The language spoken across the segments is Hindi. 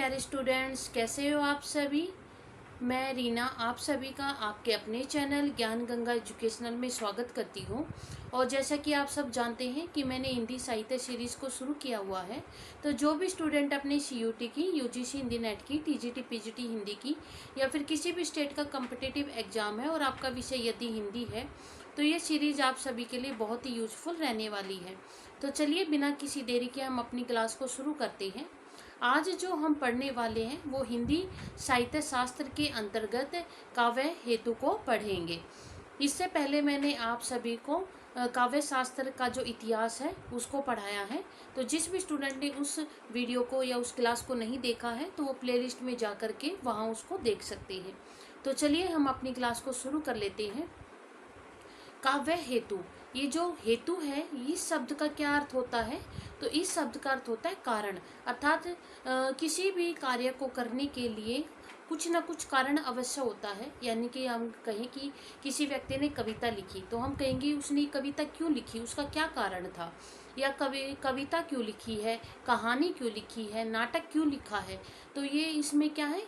प्यारे स्टूडेंट्स, कैसे हो आप सभी। मैं रीना आप सभी का आपके अपने चैनल ज्ञान गंगा एजुकेशनल में स्वागत करती हूँ। और जैसा कि आप सब जानते हैं कि मैंने हिंदी साहित्य सीरीज़ को शुरू किया हुआ है, तो जो भी स्टूडेंट अपने सीयूटी की, यूजीसी हिंदी नेट की, टीजीटी पीजीटी हिंदी की या फिर किसी भी स्टेट का कम्पिटिटिव एग्ज़ाम है और आपका विषय यदि हिंदी है, तो ये सीरीज़ आप सभी के लिए बहुत ही यूज़फुल रहने वाली है। तो चलिए बिना किसी देरी के हम अपनी क्लास को शुरू करते हैं। आज जो हम पढ़ने वाले हैं वो हिंदी साहित्य शास्त्र के अंतर्गत काव्य हेतु को पढ़ेंगे। इससे पहले मैंने आप सभी को काव्य शास्त्र का जो इतिहास है उसको पढ़ाया है। तो जिस भी स्टूडेंट ने उस वीडियो को या उस क्लास को नहीं देखा है तो वो प्लेलिस्ट में जा कर के वहाँ उसको देख सकते हैं। तो चलिए हम अपनी क्लास को शुरू कर लेते हैं। काव्य हेतु, ये जो हेतु है इस शब्द का क्या अर्थ होता है? तो इस शब्द का अर्थ होता है कारण, अर्थात किसी भी कार्य को करने के लिए कुछ ना कुछ कारण अवश्य होता है। यानी कि हम कहें कि किसी व्यक्ति ने कविता लिखी तो हम कहेंगे उसने कविता क्यों लिखी, उसका क्या कारण था, या कविता क्यों लिखी है, कहानी क्यों लिखी है, नाटक क्यों लिखा है। तो ये इसमें क्या है,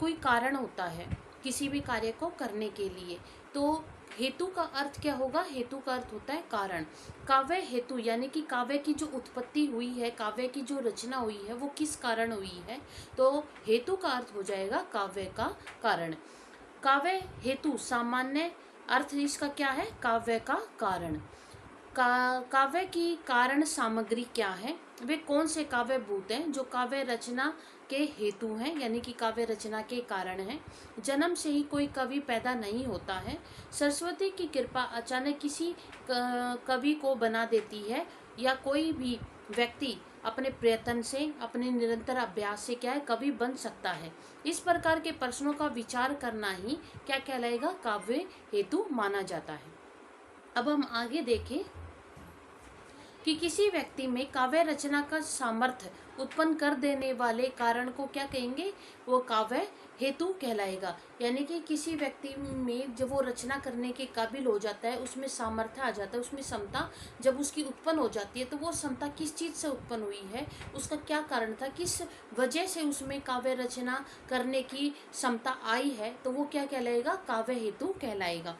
कोई कारण होता है किसी भी कार्य को करने के लिए। तो हेतु का अर्थ क्या होगा? हेतु का अर्थ होता है कारण। काव्य हेतु यानी कि काव्य की जो उत्पत्ति हुई है, काव्य की जो रचना हुई है वो किस कारण हुई है, तो हेतु का अर्थ हो जाएगा काव्य का कारण। काव्य हेतु सामान्य अर्थ इसका क्या है? काव्य का कारण। काव्य की कारण सामग्री क्या है? वे कौन से काव्य भूत हैं जो काव्य रचना के हेतु हैं, यानी कि काव्य रचना के कारण हैं। जन्म से ही कोई कवि पैदा नहीं होता है। सरस्वती की कृपा अचानक किसी कवि को बना देती है, या कोई भी व्यक्ति अपने प्रयत्न से, अपने निरंतर अभ्यास से क्या है, कवि बन सकता है। इस प्रकार के प्रश्नों का विचार करना ही क्या कहलाएगा? काव्य हेतु माना जाता है। अब हम आगे देखें कि किसी व्यक्ति में काव्य रचना का सामर्थ्य उत्पन्न कर देने वाले कारण को क्या कहेंगे? वो काव्य हेतु कहलाएगा। यानी कि किसी व्यक्ति में जब वो रचना करने के काबिल हो जाता है, उसमें सामर्थ्य आ जाता है, उसमें क्षमता जब उसकी उत्पन्न हो जाती है, तो वो क्षमता किस चीज़ से उत्पन्न हुई है, उसका क्या कारण था, किस वजह से उसमें काव्य रचना करने की क्षमता आई है, तो वो क्या कहलाएगा? काव्य हेतु कहलाएगा।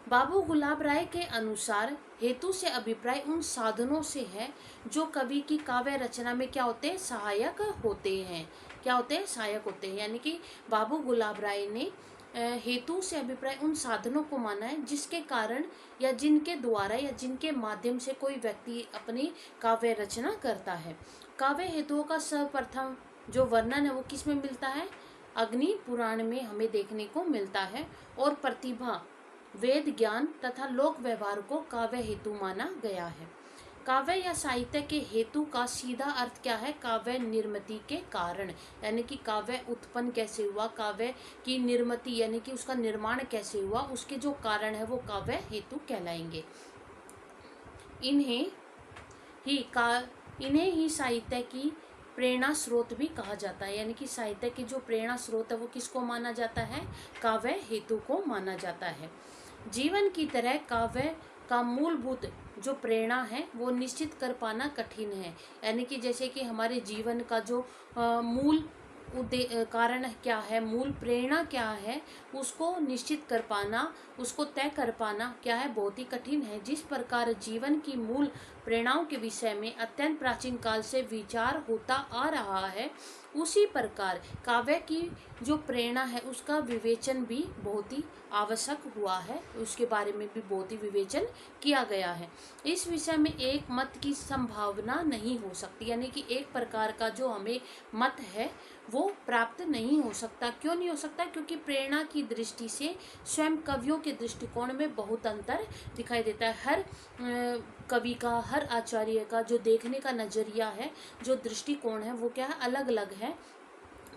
बाबू गुलाब राय के अनुसार हेतु से अभिप्राय उन साधनों से है जो कवि की काव्य रचना में क्या होते हैं? सहायक होते हैं। क्या होते हैं? सहायक होते हैं। यानी कि बाबू गुलाब राय ने हेतु से अभिप्राय उन साधनों को माना है जिसके कारण या जिनके द्वारा या जिनके माध्यम से कोई व्यक्ति अपनी काव्य रचना करता है। काव्य हेतुओं का सर्वप्रथम जो वर्णन है वो किस में मिलता है? अग्नि पुराण में हमें देखने को मिलता है। और प्रतिभा, वेद ज्ञान तथा लोक व्यवहार को काव्य हेतु माना गया है। काव्य या साहित्य के हेतु का सीधा अर्थ क्या है? काव्य निर्मिति के कारण, यानी कि काव्य उत्पन्न कैसे हुआ, काव्य की निर्मिति यानी कि उसका निर्माण कैसे हुआ, उसके जो कारण है वो काव्य हेतु कहलाएंगे। इन्हें ही साहित्य की प्रेरणा स्रोत भी कहा जाता है। यानी कि साहित्य की जो प्रेरणा स्रोत है वो किसको माना जाता है? काव्य हेतु को माना जाता है। जीवन की तरह काव्य का मूलभूत जो प्रेरणा है वो निश्चित कर पाना कठिन है। यानी कि जैसे कि हमारे जीवन का जो मूल कारण क्या है, मूल प्रेरणा क्या है, उसको निश्चित कर पाना, उसको तय कर पाना क्या है? बहुत ही कठिन है। जिस प्रकार जीवन की मूल प्रेरणाओं के विषय में अत्यंत प्राचीन काल से विचार होता आ रहा है, उसी प्रकार काव्य की जो प्रेरणा है उसका विवेचन भी बहुत ही आवश्यक हुआ है। उसके बारे में भी बहुत ही विवेचन किया गया है। इस विषय में एक मत की संभावना नहीं हो सकती। यानी कि एक प्रकार का जो हमें मत है वो प्राप्त नहीं हो सकता। क्यों नहीं हो सकता? क्योंकि प्रेरणा की दृष्टि से स्वयं कवियों के दृष्टिकोण में बहुत अंतर दिखाई देता है। हर कवि का, हर आचार्य का जो देखने का नजरिया है, जो दृष्टिकोण है वो क्या है? अलग अलग है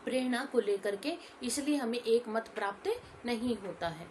प्रेरणा को लेकर के, इसलिए हमें एक मत प्राप्त नहीं होता है।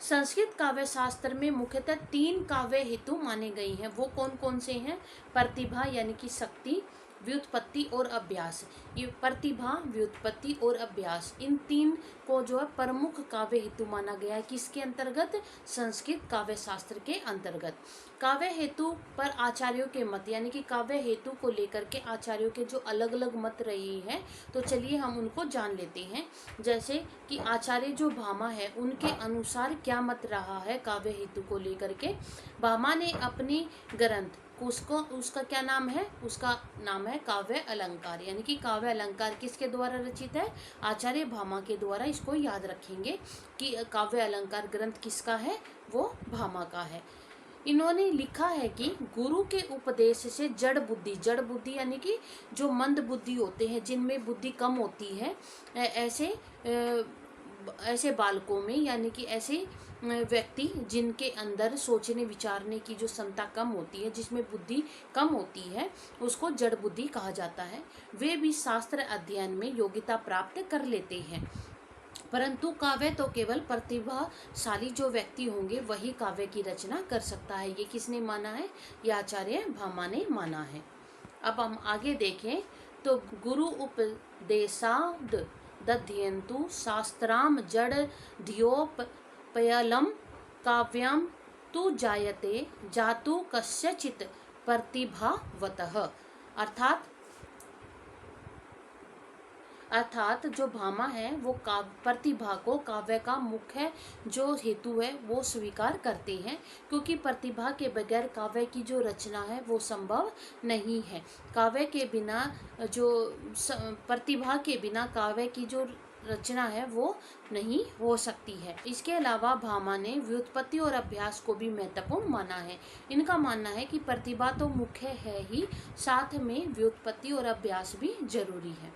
संस्कृत काव्य शास्त्र में मुख्यतः 3 काव्य हेतु माने गए हैं। वो कौन कौन से हैं? प्रतिभा यानी कि शक्ति, व्युत्पत्ति और अभ्यास। ये प्रतिभा, व्युत्पत्ति और अभ्यास, इन तीन को जो है प्रमुख काव्य हेतु माना गया है। किसके अंतर्गत? संस्कृत काव्य शास्त्र के अंतर्गत। काव्य हेतु पर आचार्यों के मत, यानी कि काव्य हेतु को लेकर के आचार्यों के जो अलग अलग मत रही है, तो चलिए हम उनको जान लेते हैं। जैसे कि आचार्य जो भामा है, उनके अनुसार क्या मत रहा है काव्य हेतु को लेकर के। भामा ने अपनी ग्रंथ उसका क्या नाम है? उसका नाम है काव्य अलंकार, यानी कि काव्य अलंकार किसके द्वारा रचित है? आचार्य भामा के द्वारा। इसको याद रखेंगे कि काव्य अलंकार ग्रंथ किसका है? वो भामा का है। इन्होंने लिखा है कि गुरु के उपदेश से जड़ बुद्धि यानी कि जो मंद बुद्धि होते हैं, जिनमें बुद्धि कम होती है, ऐसे बालकों में, यानी कि ऐसे व्यक्ति जिनके अंदर सोचने विचारने की जो क्षमता कम होती है, जिसमें बुद्धि कम होती है, उसको जड़ बुद्धि कहा जाता है। वे भी शास्त्र अध्ययन में योग्यता प्राप्त कर लेते हैं, परंतु काव्य तो केवल प्रतिभाशाली जो व्यक्ति होंगे वही काव्य की रचना कर सकता है। ये किसने माना है? ये आचार्य भामा ने माना है। अब हम आगे देखें तो गुरु उपदेशाद दध्यन्तु शास्त्राम जड़ धियोपयलम काव्यम तु जायते जातु कस्यचित् प्रतिभावतः। अर्थात जो भामा है वो प्रतिभा को काव्य का मुख्य जो हेतु है वो स्वीकार करते हैं, क्योंकि प्रतिभा के बगैर काव्य की जो रचना है वो संभव नहीं है। काव्य के बिना प्रतिभा के बिना काव्य की जो रचना है वो नहीं हो सकती है। इसके अलावा भामा ने व्युत्पत्ति और अभ्यास को भी महत्वपूर्ण माना है। इनका मानना है कि प्रतिभा तो मुख्य है ही, साथ में व्युत्पत्ति और अभ्यास भी जरूरी है।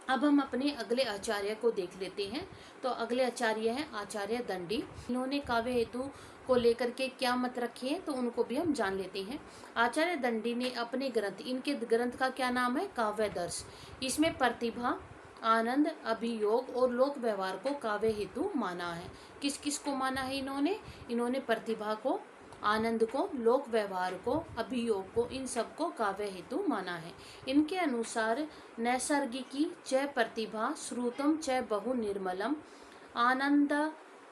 अब हम अपने अगले आचार्य को देख लेते हैं। तो अगले आचार्य हैं आचार्य दंडी। इन्होंने काव्य हेतु को लेकर के क्या मत रखे हैं, तो उनको भी हम जान लेते हैं। आचार्य दंडी ने अपने ग्रंथ, इनके ग्रंथ का क्या नाम है? काव्यदर्श। इसमें प्रतिभा, आनंद, अभियोग और लोक व्यवहार को काव्य हेतु माना है। किस किस को माना है इन्होंने प्रतिभा को, आनंद को, लोक व्यवहार को, अभियोग को, इन सब को काव्य हेतु माना है। इनके अनुसार नैसर्गिकी च प्रतिभा श्रुतम च बहु निर्मलम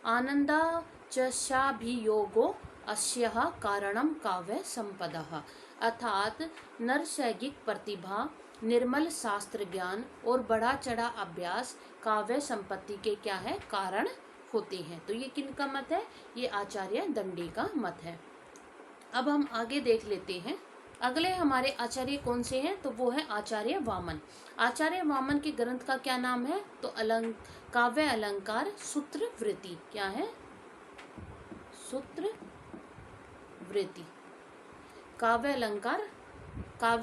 आनंदा च शाभियोगो अस्यः कारणम काव्य संपदः। अर्थात नैसर्गिक प्रतिभा, निर्मल शास्त्र ज्ञान और बढ़ा चढ़ा अभ्यास काव्य संपत्ति के क्या है? कारण होते हैं। तो ये किनका मत है? ये आचार्य दंडी का मत है। अब हम आगे देख लेते हैं। अगले हमारे आचार्य कौन से हैं? तो वो है आचार्य वामन। आचार्य वामन के ग्रंथ का क्या नाम है? तो काव्य अलंकार सूत्र वृत्ति। क्या है? सूत्र वृत्ति। काव्य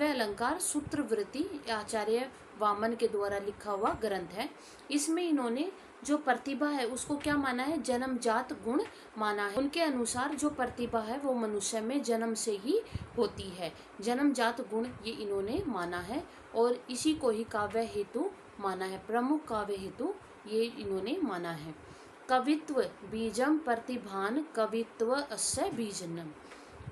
अलंकार सूत्र वृत्ति आचार्य वामन के द्वारा लिखा हुआ ग्रंथ है। इसमें इन्होंने जो प्रतिभा है उसको क्या माना है? जन्मजात गुण माना है। उनके अनुसार जो प्रतिभा है वो मनुष्य में जन्म से ही होती है, जन्मजात गुण ये इन्होंने माना है, और इसी को ही काव्य हेतु माना है। प्रमुख काव्य हेतु ये इन्होंने माना है। कवित्व बीजम प्रतिभान कवित्व अस्य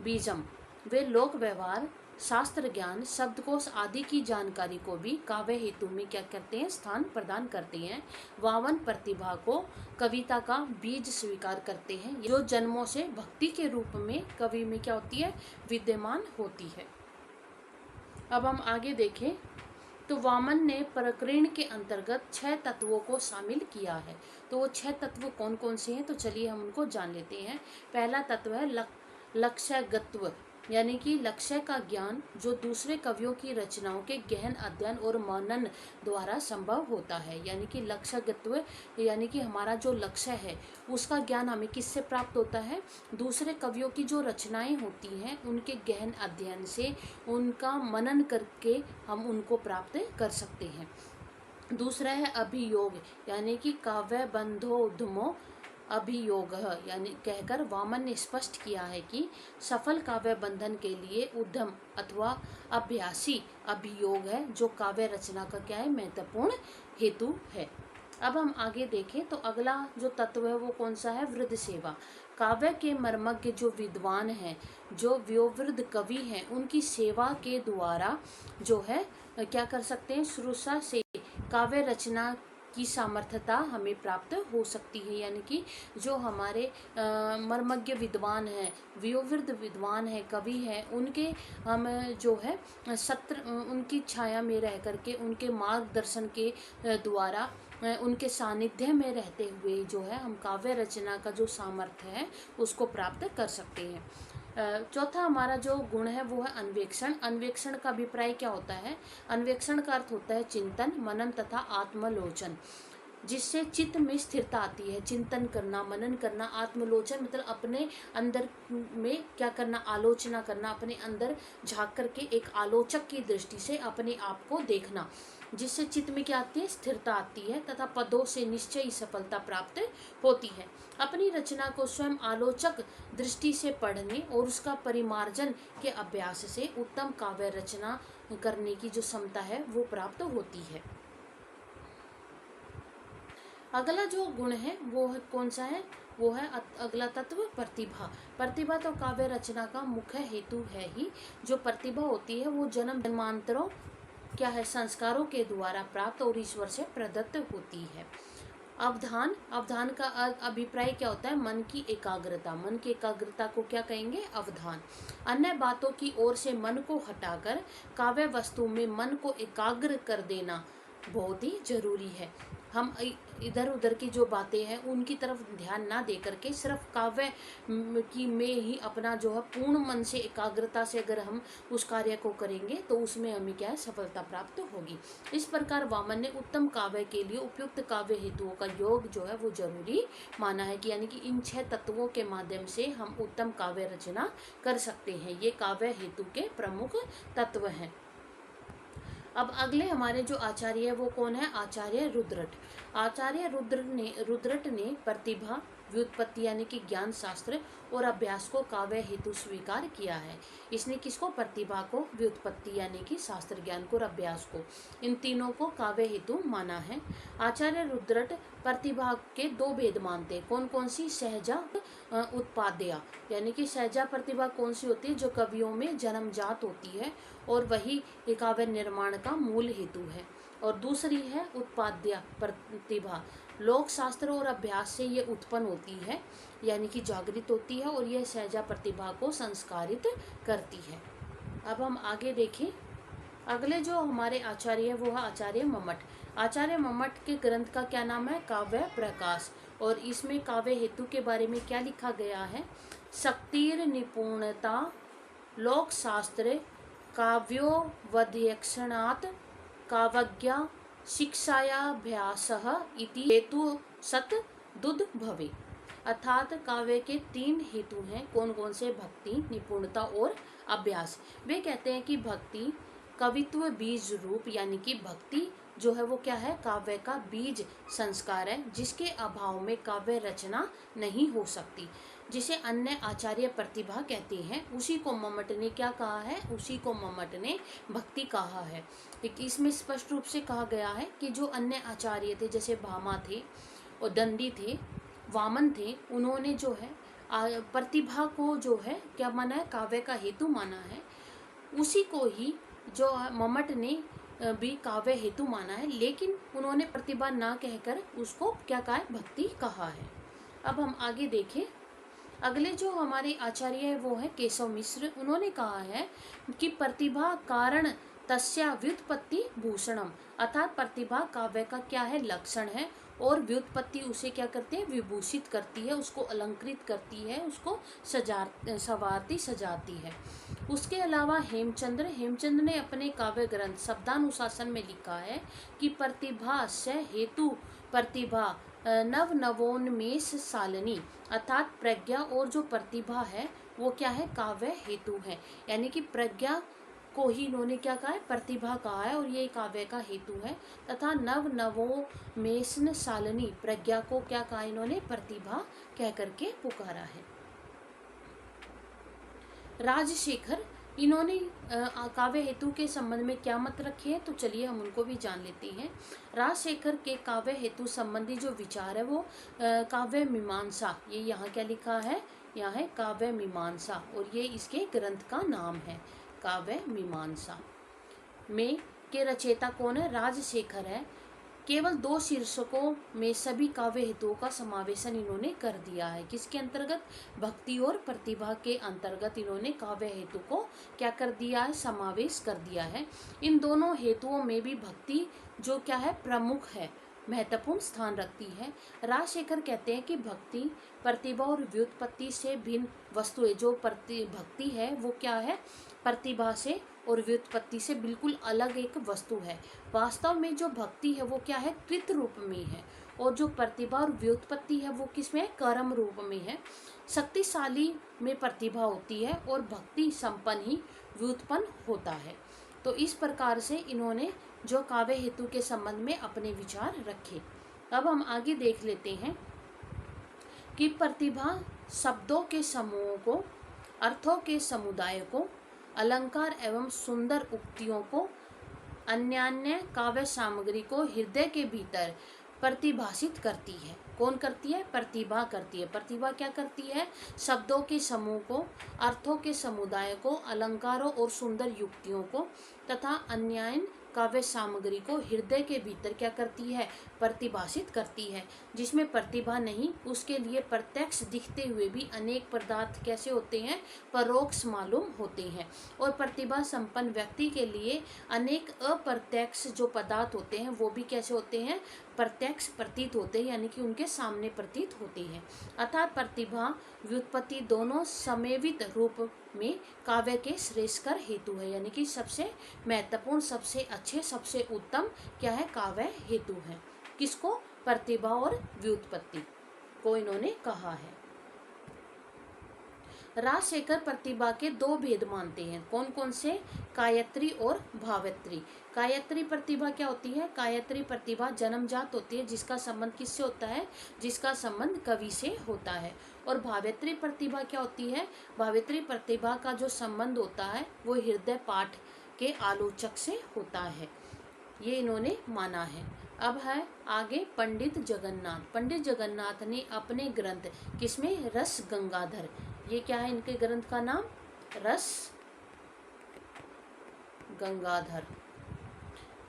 बीजम। वे लोक व्यवहार, शास्त्र ज्ञान, शब्दकोश आदि की जानकारी को भी काव्य हेतु में क्या करते हैं? स्थान प्रदान करते हैं। वामन प्रतिभा को कविता का बीज स्वीकार करते हैं, जो जन्मों से भक्ति के रूप में कवि में क्या होती है? विद्यमान होती है। अब हम आगे देखें तो वामन ने प्रकीर्ण के अंतर्गत 6 तत्वों को शामिल किया है। तो वो 6 तत्व कौन कौन से हैं? तो चलिए हम उनको जान लेते हैं। पहला तत्व है लक्ष्यगत्व, यानी कि लक्ष्य का ज्ञान, जो दूसरे कवियों की रचनाओं के गहन अध्ययन और मनन द्वारा संभव होता है। यानी कि लक्ष्यगत्व यानी कि हमारा जो लक्ष्य है उसका ज्ञान हमें किससे प्राप्त होता है? दूसरे कवियों की जो रचनाएं होती हैं उनके गहन अध्ययन से, उनका मनन करके हम उनको प्राप्त कर सकते हैं। दूसरा है अभियोग, यानी कि काव्य बंधोधमो अभियोग, यानी कहकर वामन ने स्पष्ट किया है कि सफल काव्य बंधन के लिए उद्यम अथवा अभ्यासी अभियोग है, जो काव्य रचना का क्या है? महत्वपूर्ण हेतु है। अब हम आगे देखें तो अगला जो तत्व है वो कौन सा है, वृद्ध सेवा। काव्य के मर्मज्ञ जो विद्वान हैं, जो व्योवृद्ध कवि हैं, उनकी सेवा के द्वारा जो है क्या कर सकते हैं, श्रुषा से काव्य रचना की सामर्थ्यता हमें प्राप्त हो सकती है। यानी कि जो हमारे मर्मज्ञ विद्वान हैं, व्योवृद्ध विद्वान हैं, कवि हैं, उनके हम जो है सत्र उनकी छाया में रह करके, उनके मार्गदर्शन के द्वारा, उनके सानिध्य में रहते हुए जो है हम काव्य रचना का जो सामर्थ्य है उसको प्राप्त कर सकते हैं। चौथा हमारा जो गुण है वो है अन्वेक्षण। अन्वेक्षण का अभिप्राय क्या होता है, अन्वेक्षण का अर्थ होता है चिंतन, मनन तथा आत्मलोचन, जिससे चित्त में स्थिरता आती है। चिंतन करना, मनन करना, आत्मलोचन मतलब अपने अंदर में क्या करना, आलोचना करना, अपने अंदर झांक करके एक आलोचक की दृष्टि से अपने आप को देखना, जिससे चित्त में क्या आती है, स्थिरता आती है तथा पदों से निश्चय सफलता प्राप्त होती है। अपनी रचना को स्वयं आलोचक दृष्टि से पढ़ने और उसका परिमार्जन के अभ्यास से उत्तम काव्य रचना करने की जो क्षमता है वो प्राप्त होती है। अगला जो गुण है वो है कौन सा है, वो है अगला तत्व प्रतिभा। प्रतिभा तो काव्य रचना का मुख्य हेतु है ही। जो प्रतिभा होती है वो जन्म जन्मांतरों क्या है, संस्कारों के द्वारा प्राप्त और ईश्वर से प्रदत्त होती है। अवधान, अवधान का अभिप्राय क्या होता है, मन की एकाग्रता। मन की एकाग्रता को क्या कहेंगे, अवधान। अन्य बातों की ओर से मन को हटाकर काव्य वस्तु में मन को एकाग्र कर देना बहुत ही जरूरी है। हम इधर उधर की जो बातें हैं उनकी तरफ ध्यान ना दे करके सिर्फ काव्य की में ही अपना जो है पूर्ण मन से, एकाग्रता से अगर हम उस कार्य को करेंगे तो उसमें हमें क्या है, सफलता प्राप्त होगी। इस प्रकार वामन ने उत्तम काव्य के लिए उपयुक्त काव्य हेतुओं का योग जो है वो जरूरी माना है कि यानी कि इन 6 तत्वों के माध्यम से हम उत्तम काव्य रचना कर सकते हैं। ये काव्य हेतु के प्रमुख तत्व हैं। अब अगले हमारे जो आचार्य है वो कौन है, आचार्य रुद्रट। आचार्य रुद्रट ने प्रतिभा, व्युत्पत्ति यानी कि ज्ञान शास्त्र और अभ्यास को काव्य हेतु स्वीकार किया है। इसने किसको, प्रतिभा को, व्युत्पत्ति यानी कि शास्त्र ज्ञान को और अभ्यास को, इन तीनों को काव्य हेतु माना है। आचार्य रुद्रट प्रतिभा के 2 भेद मानते हैं। कौन कौन सी, सहजा उत्पाद्या, यानी कि सहजा प्रतिभा कौन सी होती है, जो कवियों में जन्मजात होती है और वही काव्य निर्माण का मूल हेतु है। और दूसरी है उत्पाद्य प्रतिभा, लोक शास्त्र और अभ्यास से ये उत्पन्न होती है, यानी कि जागृत होती है और यह सहजा प्रतिभा को संस्कारित करती है। अब हम आगे देखें, अगले जो हमारे आचार्य है वो है आचार्य मम्मट। आचार्य मम्मट के ग्रंथ का क्या नाम है, काव्य प्रकाश। और इसमें काव्य हेतु के बारे में क्या लिखा गया है, शक्तिर निपुणता लोक शास्त्र काव्योवध्यक्षणात् काव्यज्ञा शिक्षायाभ्यासः इति हेतु सत दुद्भवे। अर्थात काव्य के 3 हेतु हैं। कौन कौन से, भक्ति, निपुणता और अभ्यास। वे कहते हैं कि भक्ति कवित्व बीज रूप, यानी कि भक्ति जो है वो क्या है, काव्य का बीज संस्कार है, जिसके अभाव में काव्य रचना नहीं हो सकती, जिसे अन्य आचार्य प्रतिभा कहते हैं। उसी को मम्मट ने क्या कहा है, उसी को मम्मट ने भक्ति कहा है। इसमें स्पष्ट रूप से कहा गया है कि जो अन्य आचार्य थे, जैसे भामा थे और दंडी थे, वामन थे, उन्होंने जो है प्रतिभा को जो है क्या माना है, काव्य का हेतु माना है। उसी को ही जो मम्मट ने भी काव्य हेतु माना है, लेकिन उन्होंने प्रतिभा ना कहकर उसको क्या कहा है, भक्ति कहा है। अब हम आगे देखें, अगले जो हमारे आचार्य है वो है केशव मिश्र। उन्होंने कहा है कि प्रतिभा कारण तस्या व्युत्पत्ति भूषणम, अर्थात प्रतिभा काव्य का क्या है, लक्षण है, और व्युत्पत्ति उसे क्या करते हैं, विभूषित करती है, उसको अलंकृत करती है, उसको संवारती सजाती है। उसके अलावा हेमचंद्र ने अपने काव्य ग्रंथ शब्दानुशासन में लिखा है कि प्रतिभा से हेतु प्रतिभा नव नवोन्मेष सालनी, अर्थात प्रज्ञा और जो प्रतिभा है वो क्या है, काव्य हेतु है। यानी कि प्रज्ञा को ही इन्होंने क्या कहा है, प्रतिभा कहा है, और ये काव्य का हेतु है। तथा नव नवोन्मेष सालनी, प्रज्ञा को क्या कहा इन्होंने, प्रतिभा कह करके पुकारा है। राजशेखर, इन्होंने काव्य हेतु के संबंध में क्या मत रखे हैं, तो चलिए हम उनको भी जान लेते हैं। राजशेखर के काव्य हेतु संबंधी जो विचार है वो काव्य मीमांसा, ये यहाँ क्या लिखा है, यहाँ है काव्य मीमांसा, और ये इसके ग्रंथ का नाम है काव्य मीमांसा में के रचयिता कौन है, राजशेखर है। केवल 2 शीर्षकों में सभी काव्य हेतुओं का समावेशन इन्होंने कर दिया है। किसके अंतर्गत, भक्ति और प्रतिभा के अंतर्गत इन्होंने काव्य हेतु को क्या कर दिया है, समावेश कर दिया है। इन दोनों हेतुओं में भी भक्ति जो क्या है, प्रमुख है, महत्वपूर्ण स्थान रखती है। राजशेखर कहते हैं कि भक्ति प्रतिभा और व्युत्पत्ति से भिन्न वस्तु है। जो भक्ति है वो क्या है, प्रतिभा से और व्युत्पत्ति से बिल्कुल अलग एक वस्तु है। वास्तव में जो भक्ति है वो क्या है, कृत रूप में है, और जो प्रतिभा और व्युत्पत्ति है वो किसमें, कर्म रूप में है। शक्तिशाली में प्रतिभा होती है और भक्ति संपन्न ही व्युत्पन्न होता है। तो इस प्रकार से इन्होंने जो काव्य हेतु के संबंध में अपने विचार रखे। अब हम आगे देख लेते हैं कि प्रतिभा शब्दों के समूहों को, अर्थों के समुदाय को, अलंकार एवं सुंदर उक्तियों को, अन्यान्य काव्य सामग्री को हृदय के भीतर प्रतिभाषित करती है। कौन करती है, प्रतिभा करती है। प्रतिभा क्या करती है, शब्दों के समूह को, अर्थों के समुदाय को, अलंकारों और सुंदर युक्तियों को तथा अन्यायन काव्य सामग्री को हृदय के भीतर क्या करती है, प्रतिभाषित करती है। जिसमें प्रतिभा नहीं, उसके लिए प्रत्यक्ष दिखते हुए भी अनेक पदार्थ कैसे होते हैं, परोक्ष मालूम होते हैं। और प्रतिभा संपन्न व्यक्ति के लिए अनेक अप्रत्यक्ष जो पदार्थ होते हैं वो भी कैसे होते हैं, प्रत्यक्ष प्रतीत होते हैं, यानी कि उनके सामने प्रतीत होते हैं। अर्थात प्रतिभा व्युत्पत्ति दोनों समेवित रूप में काव्य के श्रेष्ठकर हेतु है, यानी कि सबसे महत्वपूर्ण, सबसे अच्छे, सबसे उत्तम क्या है, काव्य हेतु है। किसको, प्रतिभा और व्युत्पत्ति को इन्होंने कहा है। राजशेखर प्रतिभा के 2 भेद मानते हैं। कौन कौन से, कायत्री और भावत्री। कायत्री प्रतिभा क्या होती है, कायत्री प्रतिभा जन्मजात होती है, जिसका संबंध किससे होता है, जिसका संबंध कवि से होता है। और भावत्री प्रतिभा क्या होती है, भावत्री प्रतिभा का जो संबंध होता है वो हृदय पाठ के आलोचक से होता है। ये इन्होंने माना है। अब है आगे पंडित जगन्नाथ। पंडित जगन्नाथ ने अपने ग्रंथ किसमें, रस गंगाधर, ये क्या है इनके ग्रंथ का नाम, रस गंगाधर,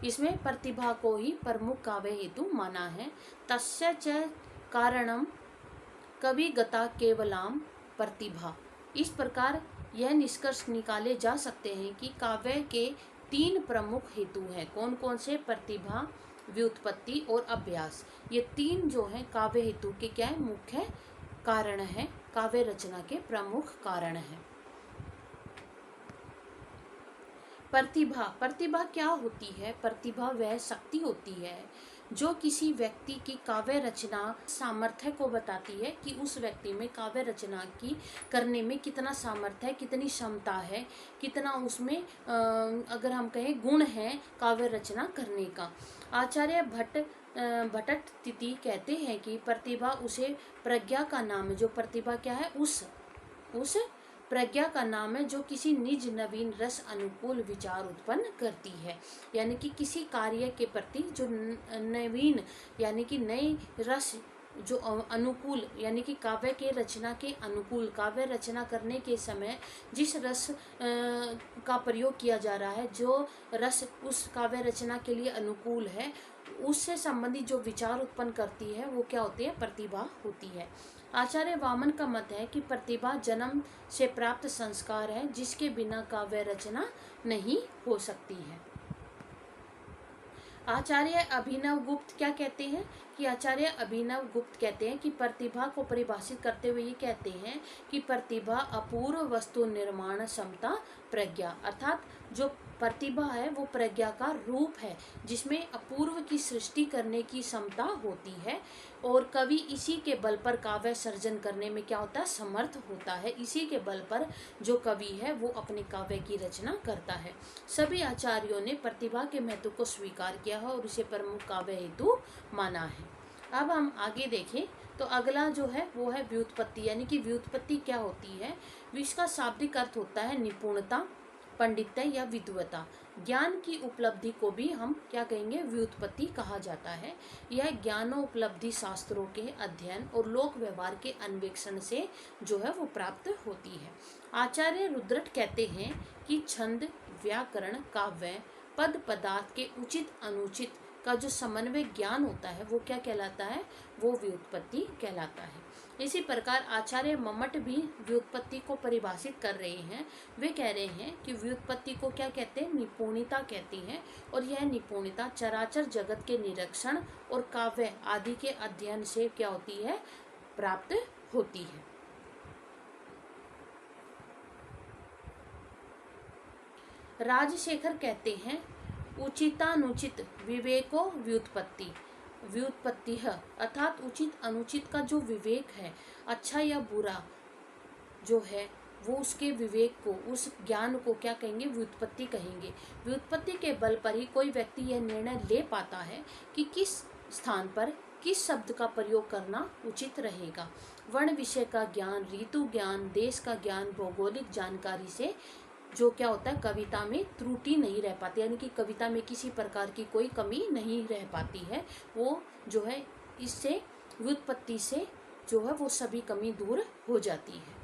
इसमें प्रतिभा को ही प्रमुख काव्य हेतु माना है। तस्य च कारणम कवि गता केवलाम प्रतिभा। इस प्रकार यह निष्कर्ष निकाले जा सकते हैं कि काव्य के 3 प्रमुख हेतु हैं। कौन कौन से, प्रतिभा, व्युत्पत्ति और अभ्यास। ये 3 जो हैं काव्य हेतु के क्या है, मुख्य कारण है, काव्य रचना के प्रमुख कारण है। प्रतिभा, प्रतिभा क्या होती है, प्रतिभा वह शक्ति होती है जो किसी व्यक्ति की काव्य रचना सामर्थ्य को बताती है कि उस व्यक्ति में काव्य रचना की करने में कितना सामर्थ्य है, कितनी क्षमता है, कितना उसमें अगर हम कहें गुण है काव्य रचना करने का। आचार्य भट्टतिथि कहते हैं कि प्रतिभा उसे प्रज्ञा का नाम है। जो प्रतिभा क्या है, उस प्रज्ञा का नाम है जो किसी निज नवीन रस अनुकूल विचार उत्पन्न करती है। यानी कि किसी कार्य के प्रति जो नवीन यानी कि नए रस जो अनुकूल यानी कि काव्य के रचना के अनुकूल, काव्य रचना करने के समय जिस रस का प्रयोग किया जा रहा है, जो रस उस काव्य रचना के लिए अनुकूल है, उससे संबंधित जो विचार उत्पन्न करती है वो क्या होती है, प्रतिभा होती है। आचार्य वामन का मत है कि प्रतिभा जन्म से प्राप्त संस्कार है जिसके बिना काव्य रचना नहीं हो सकती है। आचार्य अभिनव गुप्त क्या कहते हैं कि आचार्य अभिनव गुप्त कहते हैं कि प्रतिभा को परिभाषित करते हुए ये कहते हैं कि प्रतिभा अपूर्व वस्तु निर्माण क्षमता प्रज्ञा, अर्थात जो प्रतिभा है वो प्रज्ञा का रूप है जिसमें अपूर्व की सृष्टि करने की क्षमता होती है और कवि इसी के बल पर काव्य सर्जन करने में क्या होता है, समर्थ होता है। इसी के बल पर जो कवि है वो अपने काव्य की रचना करता है। सभी आचार्यों ने प्रतिभा के महत्व को स्वीकार किया है और इसे प्रमुख काव्य हेतु माना है। अब हम आगे देखें तो अगला जो है वो है व्युत्पत्ति, यानी कि व्युत्पत्ति क्या होती है। इसका शाब्दिक अर्थ होता है निपुणता, पंडित्य या विद्वता। ज्ञान की उपलब्धि को भी हम क्या कहेंगे, व्युत्पत्ति कहा जाता है। यह ज्ञानोपलब्धि शास्त्रों के अध्ययन और लोक व्यवहार के अन्वेषण से जो है वो प्राप्त होती है। आचार्य रुद्रट कहते हैं कि छंद, व्याकरण, काव्य, पद पदार्थ के उचित अनुचित का जो समन्वय ज्ञान होता है वो क्या कहलाता है, वो व्युत्पत्ति कहलाता है। इसी प्रकार आचार्य मम्मट भी व्युत्पत्ति को परिभाषित कर रहे हैं। वे कह रहे हैं कि व्युत्पत्ति को क्या कहते हैं, निपुणता कहती हैं, और यह निपुणता चराचर जगत के निरीक्षण और काव्य आदि के अध्ययन से क्या होती है, प्राप्त होती है। राजशेखर कहते हैं उचितानुचित विवेको व्युत्पत्ति। व्युत्पत्ति है अर्थात उचित अनुचित का जो विवेक है, अच्छा या बुरा जो है वो उसके विवेक को, उस ज्ञान को क्या कहेंगे, व्युत्पत्ति कहेंगे। व्युत्पत्ति के बल पर ही कोई व्यक्ति यह निर्णय ले पाता है कि किस स्थान पर किस शब्द का प्रयोग करना उचित रहेगा। वर्ण विषय का ज्ञान, ऋतु ज्ञान, देश का ज्ञान, भौगोलिक जानकारी से जो क्या होता है, कविता में त्रुटि नहीं रह पाती, यानी कि कविता में किसी प्रकार की कोई कमी नहीं रह पाती है। वो जो है इससे व्युत्पत्ति से जो है वो सभी कमी दूर हो जाती है।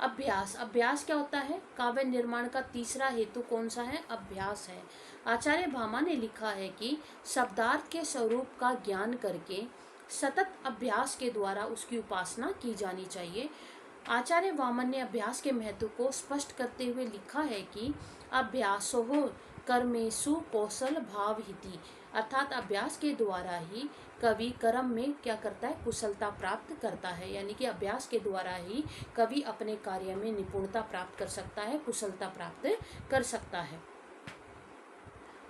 अभ्यास। अभ्यास क्या होता है, काव्य निर्माण का तीसरा हेतु कौन सा है, अभ्यास है। आचार्य भामा ने लिखा है कि शब्दार्थ के स्वरूप का ज्ञान करके सतत अभ्यास के द्वारा उसकी उपासना की जानी चाहिए। आचार्य वामन ने अभ्यास के महत्व को स्पष्ट करते हुए लिखा है कि अभ्यासो कर्मेषु कौशल भावहिति, अर्थात अभ्यास के द्वारा ही कवि कर्म में क्या करता है, कुशलता प्राप्त करता है। यानी कि अभ्यास के द्वारा ही कवि अपने कार्य में निपुणता प्राप्त कर सकता है, कुशलता प्राप्त कर सकता है।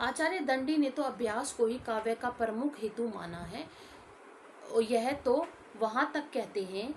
आचार्य दंडी ने तो अभ्यास को ही काव्य का प्रमुख हेतु माना है। यह तो वहाँ तक कहते हैं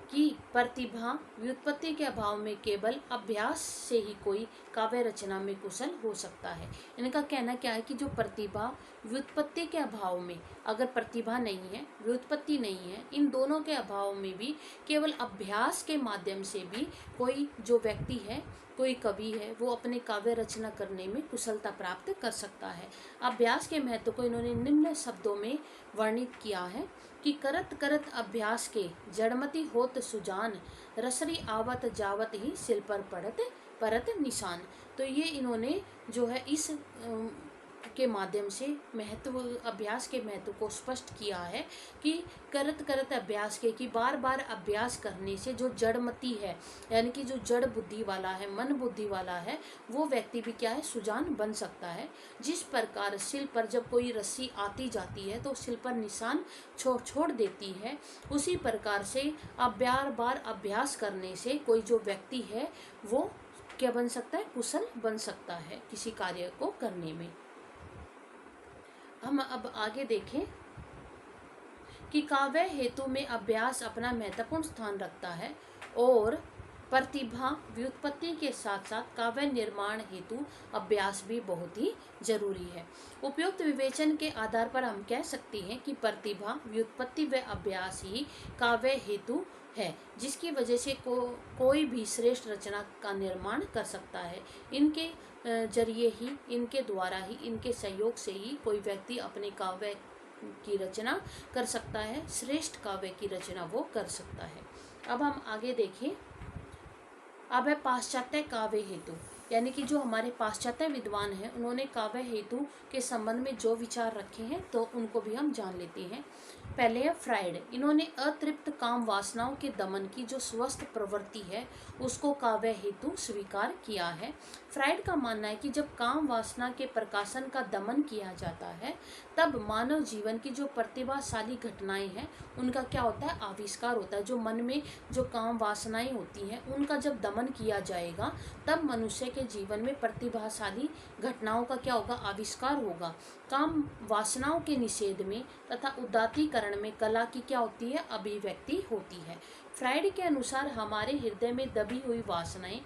कि प्रतिभा व्युत्पत्ति के अभाव में केवल अभ्यास से ही कोई काव्य रचना में कुशल हो सकता है। इनका कहना क्या है कि जो प्रतिभा व्युत्पत्ति के अभाव में, अगर प्रतिभा नहीं है, व्युत्पत्ति नहीं है, इन दोनों के अभाव में भी केवल अभ्यास के माध्यम से भी कोई जो व्यक्ति है, कोई कवि है, वो अपने काव्य रचना करने में कुशलता प्राप्त कर सकता है। अभ्यास के महत्व को इन्होंने निम्न शब्दों में वर्णित किया है कि करत करत अभ्यास के जड़मति होत सुजान, रसरी आवत जावत ही सिल पर पड़त परत निशान। तो ये इन्होंने जो है इस के माध्यम से महत्व, अभ्यास के महत्व को स्पष्ट किया है कि करत करत अभ्यास के, कि बार बार अभ्यास करने से जो जड़मति है, यानी कि जो जड़ बुद्धि वाला है, मन बुद्धि वाला है, वो व्यक्ति भी क्या है, सुजान बन सकता है। जिस प्रकार सिल पर जब कोई रस्सी आती जाती है तो सिल पर निशान छोड़ देती है, उसी प्रकार से बार बार अभ्यास करने से कोई जो व्यक्ति है वो क्या बन सकता है, कुशल बन सकता है किसी कार्य को करने में। हम अब आगे देखें कि काव्य हेतु में अभ्यास अपना महत्वपूर्ण स्थान रखता है और प्रतिभा व्युत्पत्ति के साथ साथ काव्य निर्माण हेतु अभ्यास भी बहुत ही जरूरी है। उपयुक्त विवेचन के आधार पर हम कह सकते हैं कि प्रतिभा व्युत्पत्ति व अभ्यास ही काव्य हेतु है, जिसकी वजह से कोई भी श्रेष्ठ रचना का निर्माण कर सकता है। इनके जरिए ही, इनके द्वारा ही, इनके सहयोग से ही कोई व्यक्ति अपने काव्य की रचना कर सकता है, श्रेष्ठ काव्य की रचना वो कर सकता है। अब हम आगे देखें, अब है पाश्चात्य काव्य हेतु, यानी कि जो हमारे पाश्चात्य विद्वान हैं उन्होंने काव्य हेतु के संबंध में जो विचार रखे हैं तो उनको भी हम जान लेते हैं। पहले है फ्राइड। इन्होंने अतृप्त काम वासनाओं के दमन की जो स्वस्थ प्रवृत्ति है उसको काव्य हेतु स्वीकार किया है। फ्राइड का मानना है कि जब काम वासना के प्रकाशन का दमन किया जाता है तब मानव जीवन की जो प्रतिभाशाली घटनाएं हैं उनका क्या होता है, आविष्कार होता है। जो मन में जो काम वासनाएं होती हैं उनका जब दमन किया जाएगा तब मनुष्य के जीवन में प्रतिभाशाली घटनाओं का क्या होगा, आविष्कार होगा। काम वासनाओं के निषेध में तथा उदात्तीकरण में कला की क्या होती है, अभिव्यक्ति होती है। फ्राइड के अनुसार हमारे हृदय में दबी हुई वासनाएं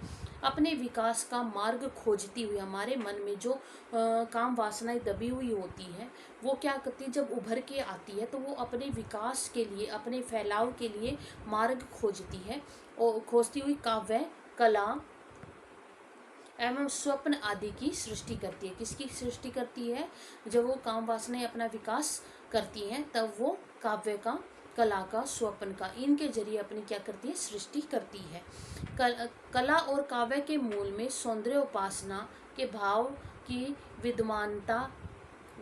अपने विकास का मार्ग खोजती हुई, हमारे मन में जो काम वासनाएं दबी हुई होती हैं वो क्या करती है, जब उभर के आती है तो वो अपने विकास के लिए, अपने फैलाव के लिए मार्ग खोजती है और खोजती हुई काव्य कला एवं स्वप्न आदि की सृष्टि करती है। किसकी सृष्टि करती है? जब वो काम वासनाएं अपना विकास करती हैं तब वो काव्य का, कला का, स्वप्न का, इनके जरिए अपनी क्या करती है? सृष्टि करती है। कला और काव्य के मूल में सौंदर्य उपासना के भाव की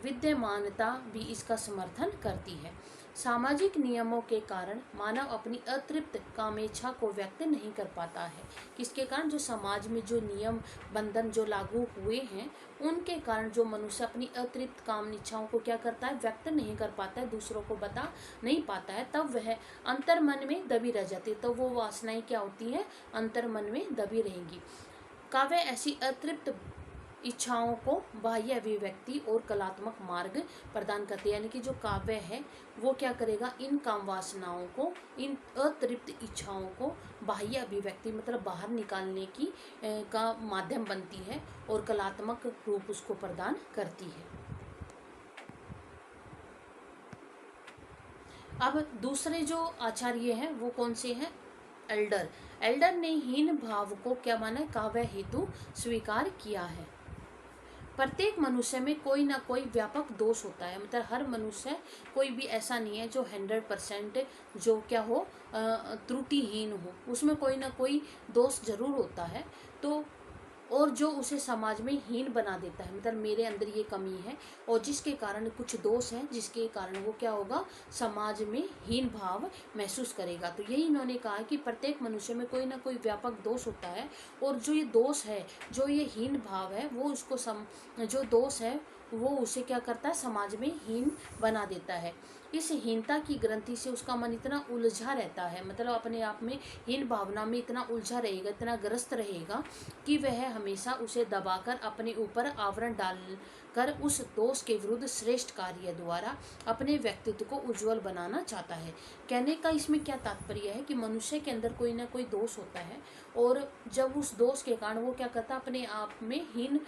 विद्यमानता भी इसका समर्थन करती है। सामाजिक नियमों के कारण मानव अपनी अतृप्त कामेच्छा को व्यक्त नहीं कर पाता है। किसके कारण? जो समाज में जो नियम बंधन जो लागू हुए हैं उनके कारण जो मनुष्य अपनी अतृप्त काम इच्छाओं को क्या करता है? व्यक्त नहीं कर पाता है, दूसरों को बता नहीं पाता है, तब वह अंतर्मन में दबी रह जाती है। तो वो वासनाएं क्या होती है? अंतर्मन में दबी रहेंगी। काव्य ऐसी अतृप्त इच्छाओं को बाह्य अभिव्यक्ति और कलात्मक मार्ग प्रदान करते हैं। यानी कि जो काव्य है वो क्या करेगा? इन काम वासनाओं को, इन अतृप्त इच्छाओं को बाह्य अभिव्यक्ति मतलब बाहर निकालने की का माध्यम बनती है और कलात्मक रूप उसको प्रदान करती है। अब दूसरे जो आचार्य हैं वो कौन से हैं? एल्डर ने हीन भाव को क्या माना? काव्य हेतु स्वीकार किया है। प्रत्येक मनुष्य में कोई ना कोई व्यापक दोष होता है। मतलब हर मनुष्य, कोई भी ऐसा नहीं है जो 100% जो क्या हो, त्रुटिहीन हो। उसमें कोई ना कोई दोष जरूर होता है। तो और जो उसे समाज में हीन बना देता है, मतलब मेरे अंदर ये कमी है और जिसके कारण कुछ दोष है, जिसके कारण वो क्या होगा? समाज में हीन भाव महसूस करेगा। तो यही इन्होंने कहा कि प्रत्येक मनुष्य में कोई ना कोई व्यापक दोष होता है और जो ये दोष है, जो ये हीन भाव है, वो उसको जो दोष है वो उसे क्या करता है? समाज में हीन बना देता है। इस हीनता की ग्रंथि से उसका मन इतना उलझा रहता है, मतलब अपने आप में हीन भावना में इतना उलझा रहेगा, इतना ग्रस्त रहेगा कि वह हमेशा उसे दबाकर अपने ऊपर आवरण डालकर उस दोष के विरुद्ध श्रेष्ठ कार्य द्वारा अपने व्यक्तित्व को उज्जवल बनाना चाहता है। कहने का इसमें क्या तात्पर्य है कि मनुष्य के अंदर कोई ना कोई दोष होता है और जब उस दोष के कारण वो क्या करता है? अपने आप में हीन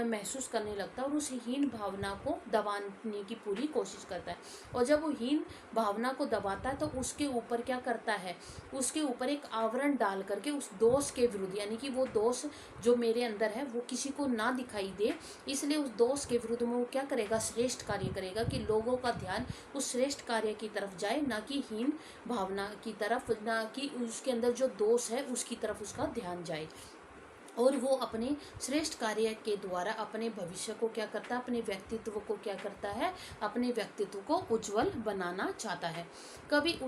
महसूस करने लगता है और उस हीन भावना को दबाने की पूरी कोशिश करता है। और जब वो हीन भावना को दबाता है तो उसके ऊपर क्या करता है? उसके ऊपर एक आवरण डाल करके उस दोष के विरुद्ध, यानी कि वो दोष जो मेरे अंदर है वो किसी को ना दिखाई दे, इसलिए उस दोष के विरुद्ध में वो क्या करेगा? श्रेष्ठ कार्य करेगा कि लोगों का ध्यान उस श्रेष्ठ कार्य की तरफ जाए, ना कि हीन भावना की तरफ, ना कि उसके अंदर जो दोष है उसकी तरफ उसका ध्यान जाए। और वो अपने श्रेष्ठ कार्य के द्वारा अपने भविष्य को क्या करता है? अपने व्यक्तित्व को क्या करता है? अपने व्यक्तित्व को उज्जवल बनाना चाहता है। कवि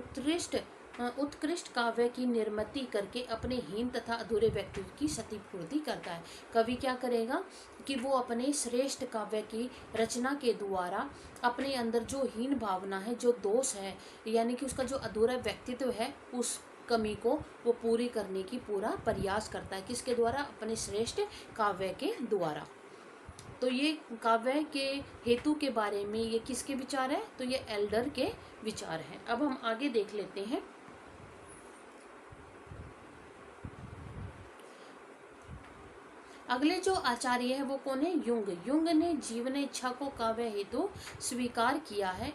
उत्कृष्ट काव्य की निर्मिति करके अपने हीन तथा अधूरे व्यक्तित्व की क्षतिपूर्ति करता है। कवि क्या करेगा कि वो अपने श्रेष्ठ काव्य की रचना के द्वारा अपने अंदर जो हीन भावना है, जो दोष है, यानी कि उसका जो अधूरा व्यक्तित्व है, उस कमी को वो पूरी करने की पूरा प्रयास करता है। किसके द्वारा? अपने श्रेष्ठ काव्य के द्वारा। तो ये काव्य के हेतु के बारे में ये किसके विचार है? तो ये एल्डर के विचार हैं। अब हम आगे देख लेते हैं। अगले जो आचार्य है वो कौन है? युंग ने जीवन इच्छा को काव्य हेतु स्वीकार किया है।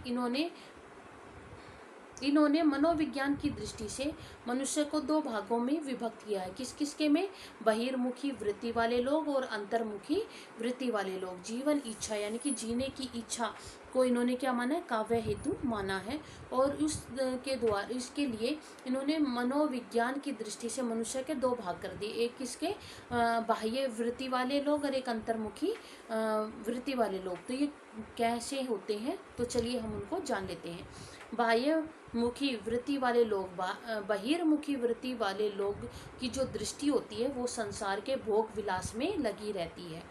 इन्होंने मनोविज्ञान की दृष्टि से मनुष्य को दो भागों में विभक्त किया है। किसके में? बहिर्मुखी वृत्ति वाले लोग और अंतर्मुखी वृत्ति वाले लोग। जीवन इच्छा यानी कि जीने की इच्छा को इन्होंने क्या माना है? काव्य हेतु माना है। और इसके द्वारा, इसके लिए इन्होंने मनोविज्ञान की दृष्टि से मनुष्य के दो भाग कर दिए। एक किसके? बाह्य वृत्ति वाले लोग और एक अंतर्मुखी वृत्ति वाले लोग। तो ये कैसे होते हैं? तो चलिए हम उनको जान लेते हैं। बाह्यमुखी वृत्ति वाले लोग, बहिर्मुखी वृत्ति वाले लोग की जो दृष्टि होती है वो संसार के भोग विलास में लगी रहती है,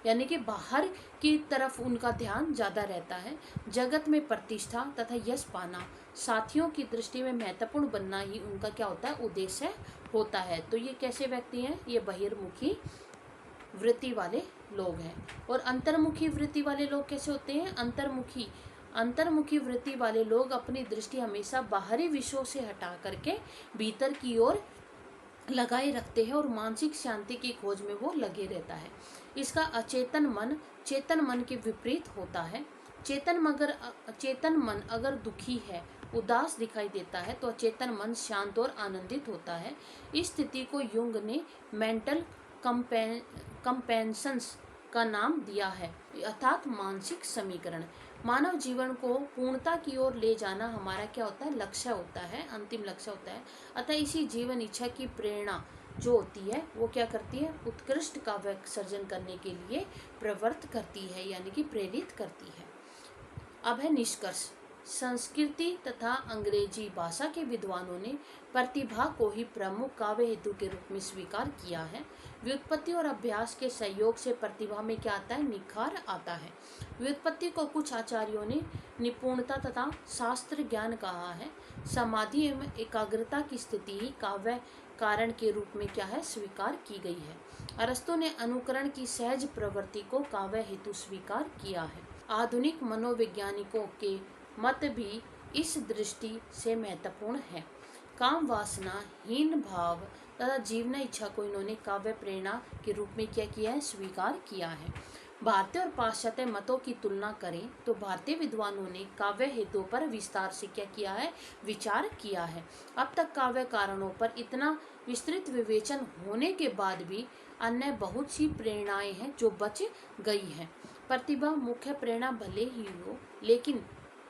यानी कि बाहर की तरफ उनका ध्यान ज़्यादा रहता है। जगत में प्रतिष्ठा तथा यश पाना, साथियों की दृष्टि में महत्वपूर्ण बनना ही उनका क्या होता है? उद्देश्य होता है। तो ये कैसे व्यक्ति हैं? ये बहिर्मुखी वृत्ति वाले लोग हैं। और अंतर्मुखी वृत्ति वाले लोग कैसे होते हैं? अंतर्मुखी वृत्ति वाले लोग अपनी दृष्टि हमेशा बाहरी विषयों से हटा करके भीतर की ओर लगाए रखते हैं और मानसिक शांति की खोज में वो लगे रहता है। इसका अचेतन मन चेतन मन के विपरीत होता है। चेतन मन अगर दुखी है उदास दिखाई देता है तो अचेतन मन शांत और आनंदित होता है। इस स्थिति को युंग ने मेंटल कंपेंशंस का नाम दिया है, अर्थात मानसिक समीकरण। मानव जीवन को पूर्णता की ओर ले जाना हमारा क्या होता है, लक्ष्य होता है, अंतिम लक्ष्य होता है। अतः इसी जीवन इच्छा की प्रेरणा जो होती है वो क्या करती है, उत्कृष्ट काव्य सर्जन करने के लिए प्रवृत्त करती है, यानी कि प्रेरित करती है। अब है निष्कर्ष। संस्कृति तथा अंग्रेजी भाषा के विद्वानों ने प्रतिभा को ही प्रमुख काव्य हेतु के रूप में स्वीकार किया है। व्युत्पत्ति और अभ्यास के सहयोग से प्रतिभा में क्या आता है, निखार आता है। व्युत्पत्ति को कुछ आचार्यों ने निपुणता तथा शास्त्र ज्ञान कहा है। समाधि एवं एकाग्रता की स्थिति ही काव्य कारण के रूप में क्या है, स्वीकार की गई है। अरस्तु ने अनुकरण की सहज प्रवृत्ति को काव्य हेतु स्वीकार किया है। आधुनिक मनोवैज्ञानिकों के मत भी इस दृष्टि से महत्वपूर्ण है। काम वासना हीन भाव तथा जीवन इच्छा को इन्होंने काव्य प्रेरणा के रूप में क्या किया है, स्वीकार किया है। भारतीय और पाश्चात्य मतों की तुलना करें तो भारतीय विद्वानों ने काव्य हेतु पर विस्तार से क्या किया है, विचार किया है। अब तक काव्य कारणों पर इतना विस्तृत विवेचन होने के बाद भी अन्य बहुत सी प्रेरणाएं हैं जो बच गई हैं। प्रतिभा मुख्य प्रेरणा भले ही हो, लेकिन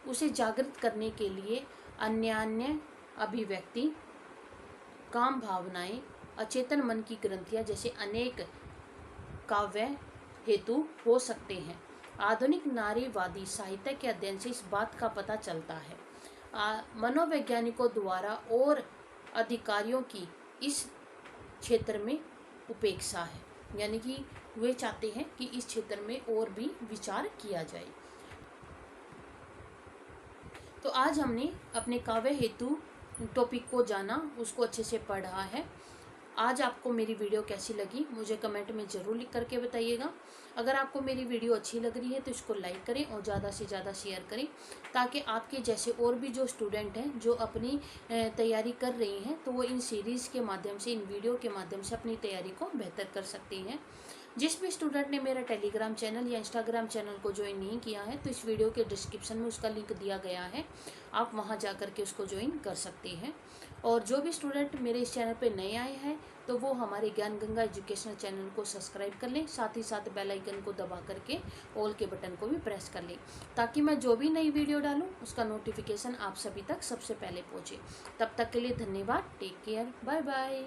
उसे जागृत करने के लिए अन्य अभिव्यक्ति, काम भावनाएं, अचेतन मन की ग्रंथियां जैसे अनेक काव्य हेतु हो सकते हैं। आधुनिक नारीवादी साहित्य के अध्ययन से इस बात का पता चलता है। मनोवैज्ञानिकों द्वारा और अधिकारियों की इस क्षेत्र में उपेक्षा है, यानी कि वे चाहते हैं कि इस क्षेत्र में और भी विचार किया जाए। तो आज हमने अपने काव्य हेतु टॉपिक को जाना, उसको अच्छे से पढ़ा है। आज आपको मेरी वीडियो कैसी लगी मुझे कमेंट में ज़रूर लिख करके बताइएगा। अगर आपको मेरी वीडियो अच्छी लग रही है तो इसको लाइक करें और ज़्यादा से ज़्यादा शेयर करें, ताकि आपके जैसे और भी जो स्टूडेंट हैं जो अपनी तैयारी कर रही हैं तो वो इन सीरीज़ के माध्यम से, इन वीडियो के माध्यम से अपनी तैयारी को बेहतर कर सकते हैं। जिस भी स्टूडेंट ने मेरा टेलीग्राम चैनल या इंस्टाग्राम चैनल को ज्वाइन नहीं किया है तो इस वीडियो के डिस्क्रिप्शन में उसका लिंक दिया गया है, आप वहां जा कर के उसको ज्वाइन कर सकते हैं। और जो भी स्टूडेंट मेरे इस चैनल पे नए आए हैं तो वो हमारे ज्ञान गंगा एजुकेशनल चैनल को सब्सक्राइब कर लें, साथ ही साथ बेल आइकन को दबा करके ऑल के बटन को भी प्रेस कर लें, ताकि मैं जो भी नई वीडियो डालूं उसका नोटिफिकेशन आप सभी तक सबसे पहले पहुंचे। तब तक के लिए धन्यवाद। Take care, bye bye.